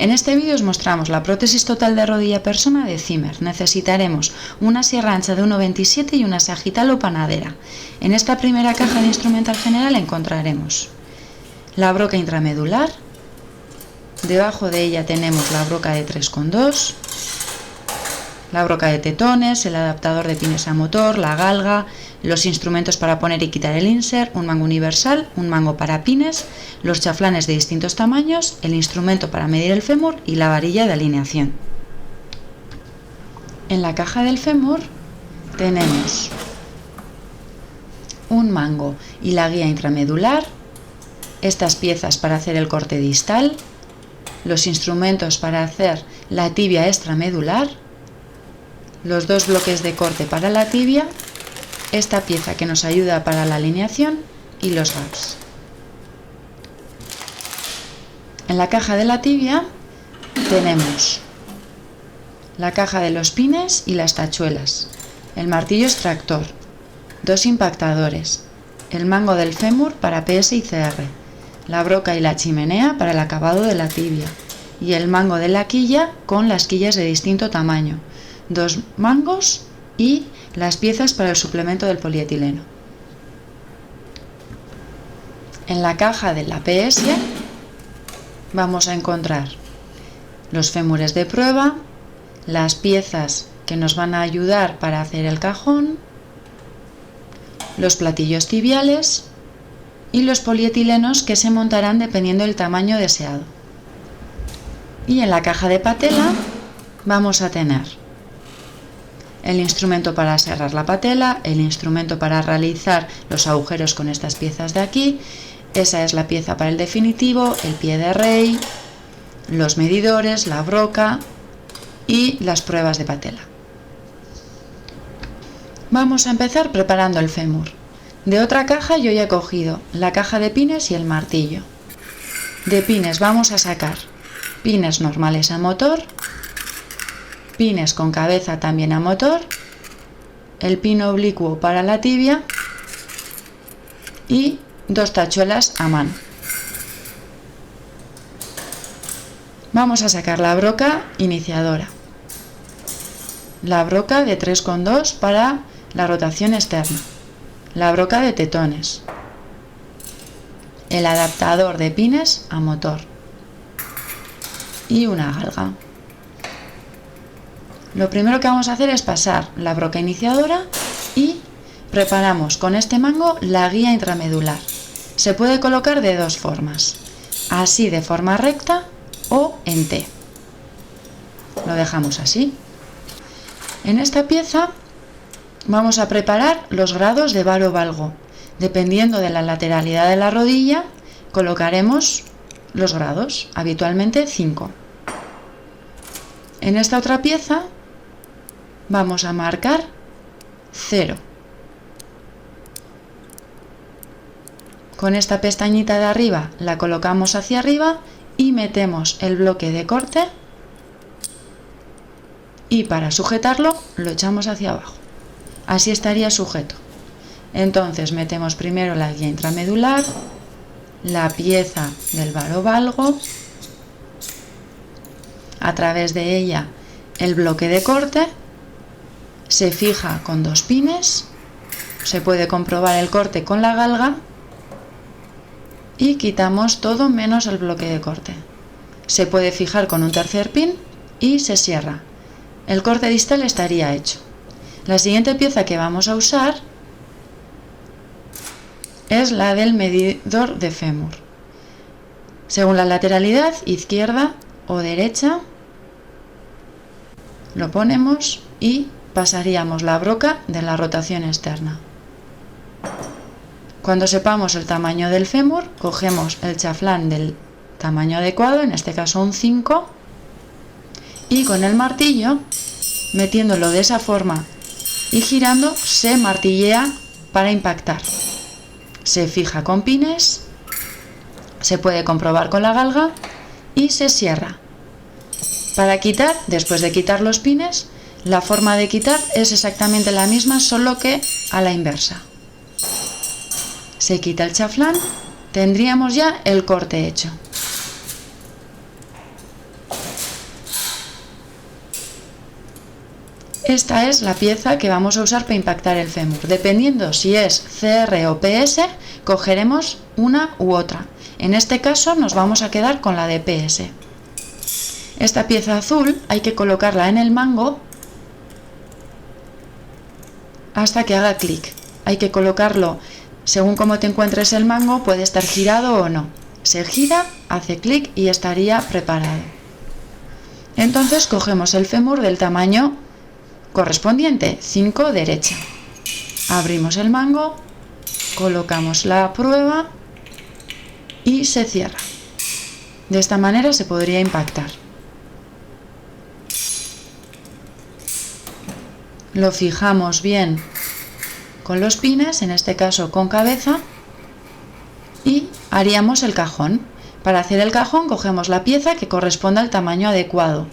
En este vídeo os mostramos la prótesis total de rodilla persona de Zimmer. Necesitaremos una sierra ancha de 1,27 y una sagital o panadera. En esta primera caja de instrumental general encontraremos la broca intramedular. Debajo de ella tenemos la broca de 3,2, la broca de tetones, el adaptador de pines a motor, la galga, los instrumentos para poner y quitar el insert, un mango universal, un mango para pines, los chaflanes de distintos tamaños, el instrumento para medir el fémur y la varilla de alineación. En la caja del fémur tenemos un mango y la guía intramedular, estas piezas para hacer el corte distal, los instrumentos para hacer la tibia extramedular, los dos bloques de corte para la tibia, esta pieza que nos ayuda para la alineación y los gaps. En la caja de la tibia tenemos la caja de los pines y las tachuelas, el martillo extractor, dos impactadores, el mango del fémur para PS y CR, la broca y la chimenea para el acabado de la tibia y el mango de la quilla con las quillas de distinto tamaño, dos mangos y las piezas para el suplemento del polietileno. En la caja de la PS vamos a encontrar los fémures de prueba, las piezas que nos van a ayudar para hacer el cajón, los platillos tibiales y los polietilenos que se montarán dependiendo del tamaño deseado. Y en la caja de patela vamos a tener el instrumento para cerrar la patela, el instrumento para realizar los agujeros con estas piezas de aquí, esa es la pieza para el definitivo, el pie de rey, los medidores, la broca y las pruebas de patela. Vamos a empezar preparando el fémur. De otra caja yo ya he cogido la caja de pines y el martillo. De pines vamos a sacar pines normales a motor, pines con cabeza también a motor, el pin oblicuo para la tibia y dos tachuelas a mano. Vamos a sacar la broca iniciadora, la broca de 3,2 para la rotación externa, la broca de tetones, el adaptador de pines a motor y una galga. Lo primero que vamos a hacer es pasar la broca iniciadora y preparamos con este mango la guía intramedular. Se puede colocar de dos formas, así de forma recta o en T. Lo dejamos así. En esta pieza vamos a preparar los grados de varo valgo. Dependiendo de la lateralidad de la rodilla, colocaremos los grados, habitualmente 5. En esta otra pieza vamos a marcar 0. Con esta pestañita de arriba la colocamos hacia arriba y metemos el bloque de corte y para sujetarlo lo echamos hacia abajo. Así estaría sujeto. Entonces metemos primero la guía intramedular, la pieza del varo valgo, a través de ella el bloque de corte, se fija con dos pines, se puede comprobar el corte con la galga y quitamos todo menos el bloque de corte. Se puede fijar con un tercer pin y se cierra. El corte distal estaría hecho. La siguiente pieza que vamos a usar es la del medidor de fémur. Según la lateralidad, izquierda o derecha, lo ponemos y pasaríamos la broca de la rotación externa. Cuando sepamos el tamaño del fémur, cogemos el chaflán del tamaño adecuado, en este caso un 5, y con el martillo, metiéndolo de esa forma y girando, se martillea para impactar. Se fija con pines, se puede comprobar con la galga y se cierra. Para quitar, después de quitar los pines, la forma de quitar es exactamente la misma, solo que a la inversa. Se quita el chaflán, tendríamos ya el corte hecho. Esta es la pieza que vamos a usar para impactar el fémur. Dependiendo si es CR o PS, cogeremos una u otra. En este caso nos vamos a quedar con la de PS. Esta pieza azul hay que colocarla en el mango hasta que haga clic. Hay que colocarlo según cómo te encuentres el mango, puede estar girado o no. Se gira, hace clic y estaría preparado. Entonces cogemos el fémur del tamaño correspondiente, 5 derecha. Abrimos el mango, colocamos la prueba y se cierra. De esta manera se podría impactar. Lo fijamos bien con los pines, en este caso con cabeza, y haríamos el cajón. Para hacer el cajón cogemos la pieza que corresponde al tamaño adecuado.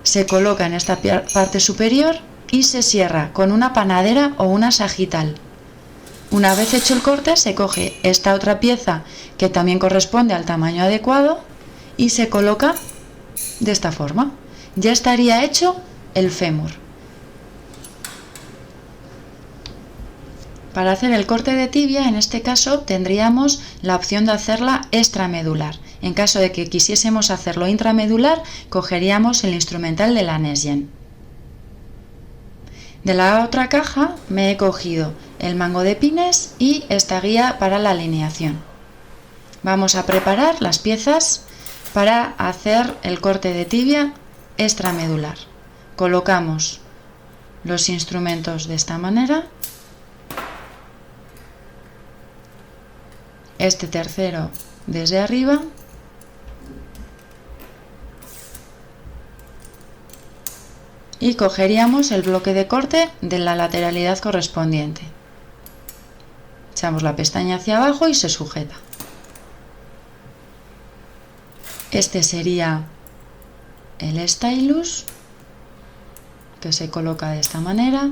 Se coloca en esta parte superior y se cierra con una panadera o una sagital. Una vez hecho el corte se coge esta otra pieza que también corresponde al tamaño adecuado y se coloca de esta forma. Ya estaría hecho el fémur. Para hacer el corte de tibia, en este caso, tendríamos la opción de hacerla extramedular. En caso de que quisiésemos hacerlo intramedular, cogeríamos el instrumental de la Nesgen. De la otra caja me he cogido el mango de pines y esta guía para la alineación. Vamos a preparar las piezas para hacer el corte de tibia extramedular. Colocamos los instrumentos de esta manera. Este tercero desde arriba y cogeríamos el bloque de corte de la lateralidad correspondiente. Echamos la pestaña hacia abajo y se sujeta. Este sería el stylus, que se coloca de esta manera.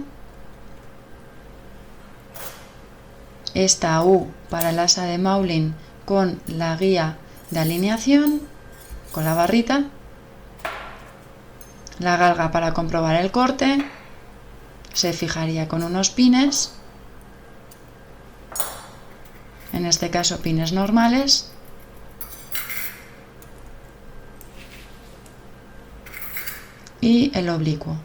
Esta U para el asa de Maulin con la guía de alineación, con la barrita. La galga para comprobar el corte. Se fijaría con unos pines. En este caso pines normales. Y el oblicuo.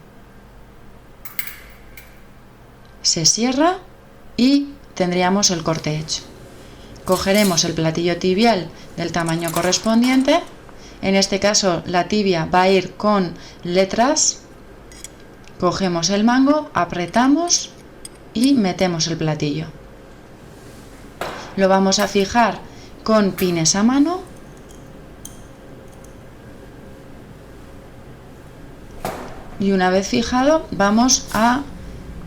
Se cierra y tendríamos el corte hecho. Cogeremos el platillo tibial del tamaño correspondiente. En este caso la tibia va a ir con letras. Cogemos el mango, apretamos y metemos el platillo. Lo vamos a fijar con pines a mano. Y una vez fijado vamos a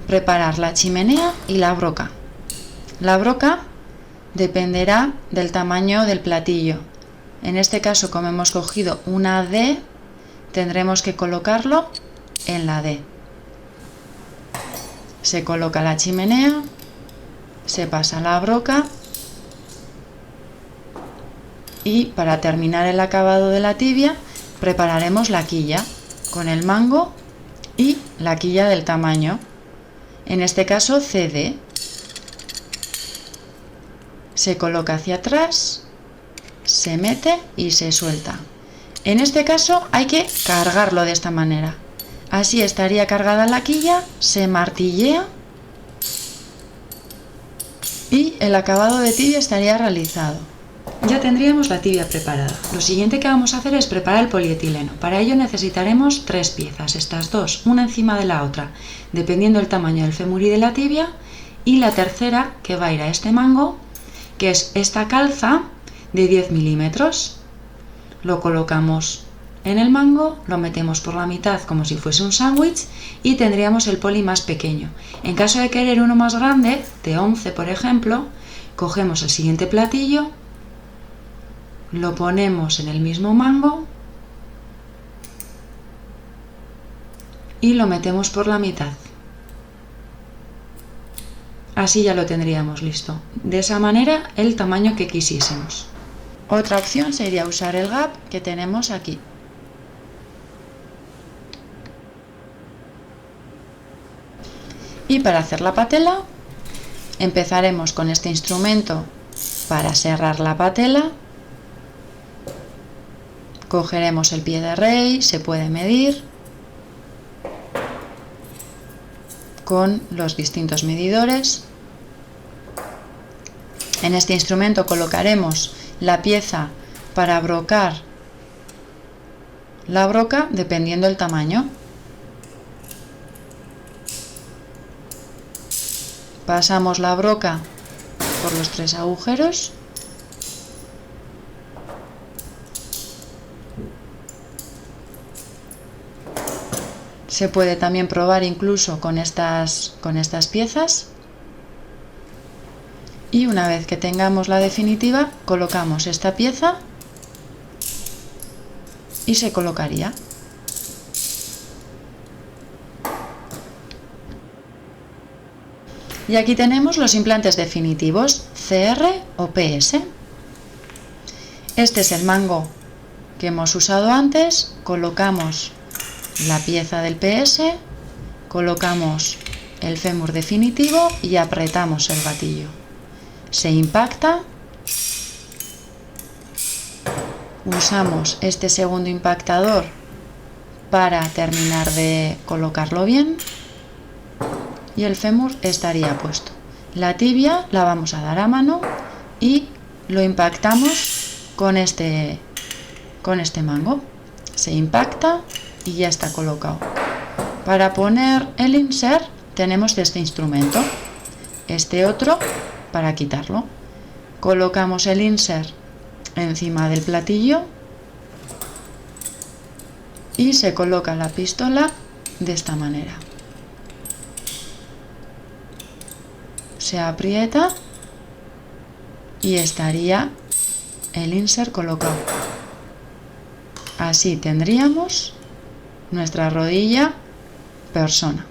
preparar la chimenea y la broca. La broca dependerá del tamaño del platillo. En este caso, como hemos cogido una D, tendremos que colocarlo en la D. Se coloca la chimenea, se pasa la broca y para terminar el acabado de la tibia prepararemos la quilla con el mango y la quilla del tamaño. En este caso CD. Se coloca hacia atrás, se mete y se suelta. En este caso hay que cargarlo de esta manera. Así estaría cargada la quilla, se martillea y el acabado de tibia estaría realizado. Ya tendríamos la tibia preparada. Lo siguiente que vamos a hacer es preparar el polietileno. Para ello necesitaremos 3 piezas, estas dos, una encima de la otra, dependiendo del tamaño del fémur y de la tibia, y la tercera que va a ir a este mango, que es esta calza de 10 milímetros. Lo colocamos en el mango, lo metemos por la mitad como si fuese un sándwich y tendríamos el poli más pequeño. En caso de querer uno más grande, de 11 por ejemplo, cogemos el siguiente platillo, lo ponemos en el mismo mango y lo metemos por la mitad. Así ya lo tendríamos listo. De esa manera el tamaño que quisiésemos. Otra opción sería usar el gap que tenemos aquí. Y para hacer la patela, empezaremos con este instrumento para serrar la patela. Cogeremos el pie de rey, se puede medir con los distintos medidores. En este instrumento colocaremos la pieza para brocar la broca dependiendo del tamaño. Pasamos la broca por los 3 agujeros. Se puede también probar incluso con estas piezas. Y una vez que tengamos la definitiva, colocamos esta pieza y se colocaría. Y aquí tenemos los implantes definitivos, CR o PS. Este es el mango que hemos usado antes. Colocamos la pieza del PS, colocamos el fémur definitivo y apretamos el gatillo. Se impacta. Usamos este segundo impactador para terminar de colocarlo bien. Y el fémur estaría puesto. La tibia la vamos a dar a mano y lo impactamos con este mango. Se impacta y ya está colocado. Para poner el insert tenemos este instrumento, este otro para quitarlo. Colocamos el insert encima del platillo y se coloca la pistola de esta manera. Se aprieta y estaría el insert colocado. Así tendríamos nuestra rodilla persona.